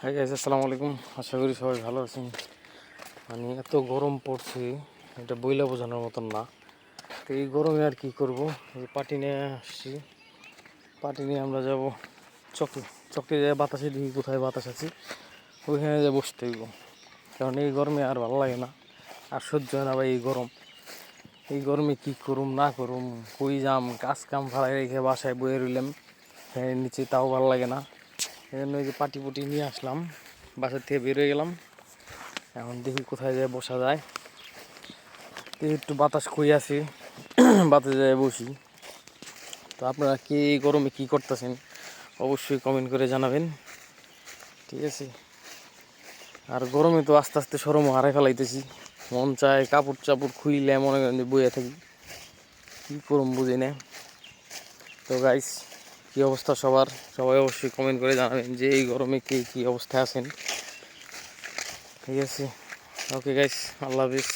Hi guys, আসসালামু আলাইকুম। আশা করি সবাই ভালো আছেন। মানে এত গরম পড়ছে, এটা বইলা বোঝানোর মতন না। তো এই গরমে আর কি করব, এই পাটি নিয়ে আসছি। পাটি নিয়ে আমরা যাব চকে। চকে যায় বাতাসে দিকে, কোথায় বাতাস আছে ওইখানে যা বসতে হইব। কারণ এই গরমে আর ভালো লাগে না, আর সহ্য হয় না ভাই এই গরম। এই গরমে কি করুম না করুম, কই যাম, কাজ কাম ফালাই রেখে বাসায় বয়ে রইলাম ফ্যানের নিচে, তাও ভালো লাগে না। এই জন্য ওই যে পাটি পুটি নিয়ে আসলাম, বাসার থেকে বেরোয় গেলাম। এখন দেখি কোথায় যায় বসা যায়। একটু বাতাস কই আছে, বাতাসে যায় বসি। তো আপনারা কি এই গরমে কী করতেছেন অবশ্যই কমেন্ট করে জানাবেন, ঠিক আছে। আর গরমে তো আস্তে আস্তে শরমও হারাই ফেলাইতেছি, মন চায় কাপড় চাপড় খুইলে মনে করেন যে বইয়া থাকি, কী করুম বুঝি না। তো গাইস, কী অবস্থা সবার, সবাই অবশ্যই কমেন্ট করে জানাবেন যে এই গরমে কে কী অবস্থায় আছেন, ঠিক আছে। ওকে গাইস, আল্লাহ হাফিজ।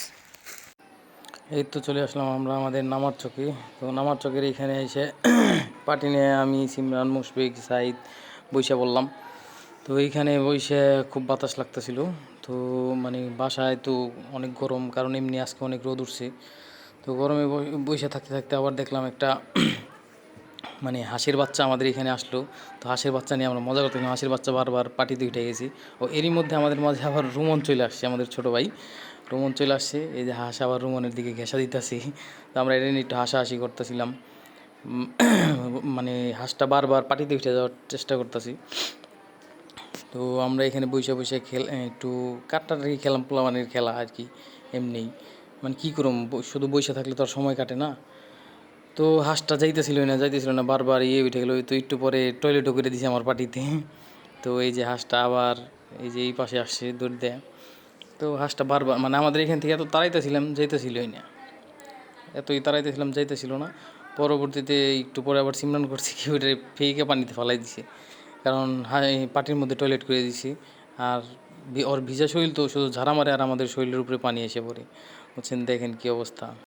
এই তো চলে আসলাম আমরা আমাদের নামার চকে। তো নামার চকের এখানে এসে পাটি নিয়ে আমি, সিমরান, মুশফিক, সাইদ বইসা বললাম। তো এইখানে বইসে খুব বাতাস লাগতেছিল। তো মানে বাসায় তো অনেক গরম, কারণ এমনি আজকে অনেক রোদ উঠছে। তো গরমে বইসা থাকতে থাকতে আবার দেখলাম একটা মানে হাঁসের বাচ্চা আমাদের এখানে আসলো। তো হাঁসের বাচ্চা নিয়ে আমরা মজা করতেছিলাম, হাঁসের বাচ্চা বারবার পাটিতে উঠে গেছি। ও এরই মধ্যে আমাদের মাঝে আবার রুমন চলে আসছে, আমাদের ছোটো ভাই রুমন চলে আসছে। এই যে হাঁস আবার রুমনের দিকে ঘেঁষা দিতেছি। তো আমরা এটা নিয়ে একটু হাসাহাসি করতেছিলাম। মানে হাঁসটা বারবার পাটিতে উঠে যাওয়ার চেষ্টা করতেছি। তো আমরা এখানে বসে বসে একটু কাটটারি খেলাম, পোলামানের খেলা আর কি, এমনিই। মানে কী করুম, শুধু বসে থাকলে তো আর সময় কাটে না। তো হাঁসটা যাইতেছিল না, বারবার উঠে গেলো। তো একটু পরে টয়লেটও করে দিয়েছে আমার পাটিতে। তো এই যে হাঁসটা আবার এই যে এই পাশে আসছে দৌড় দেয়। তো হাঁসটা বারবার মানে আমাদের এখান থেকে এত তাড়াইতেছিলাম, যাইতেছিলই না, এতই তাড়াইতেছিলাম যাইতেছিল না। পরবর্তীতে একটু পরে আবার সিমরান করছি কি, ওটা ফেঁকে পানিতে ফেলাই দিছে, কারণ পাটির মধ্যে টয়লেট করে দিছি। আর ওর ভিজা শরীর তো শুধু ঝাড়া মারে আর আমাদের শরীরের উপরে পানি এসে পড়ে, বুঝছেন। দেখেন কী অবস্থা।